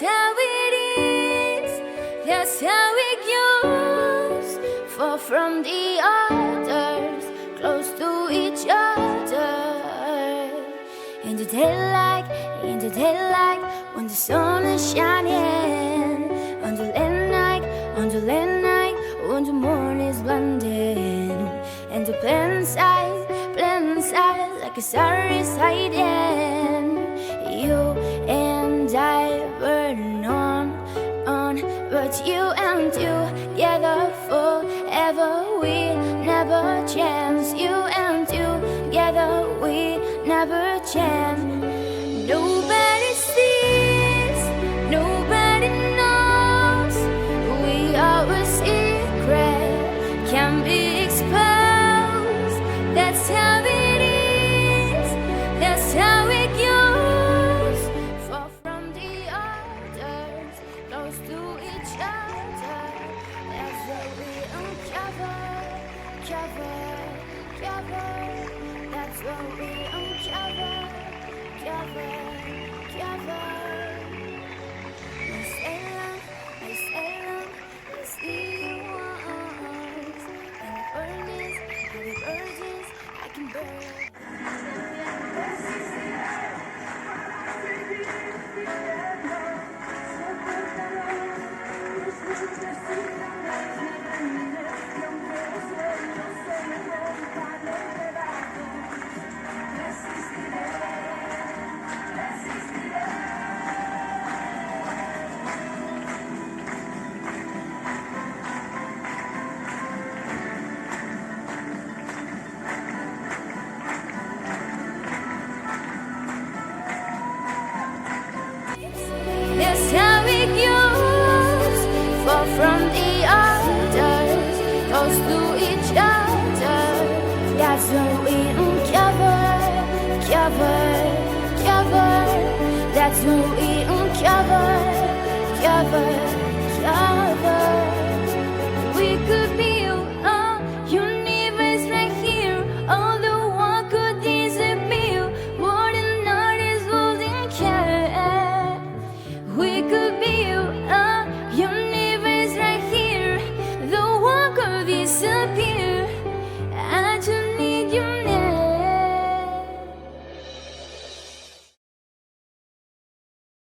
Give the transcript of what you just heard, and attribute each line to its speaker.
Speaker 1: how it is, that's how it goes. Far from the others, close to each other. In the daylight, when the sun is shining. On the late night, when the moon is blending. And the plain sight, like a star is hiding. You and I burn on, but you and together forever. We never chance. You and together we never chance. Nobody sees, nobody knows. We are a secret, can be exposed. That's how it is, that's how it goes. Far from the others, close to each other. That's what we uncover. That's what we uncover. I stay long, I see you once. And the furnace, and the urges, I can burn. That's how it goes. Far from the others, close to each other. That's what we uncover. That's what we uncover. We could be a universe right here. All the world could disappear. What an artist holding care. We could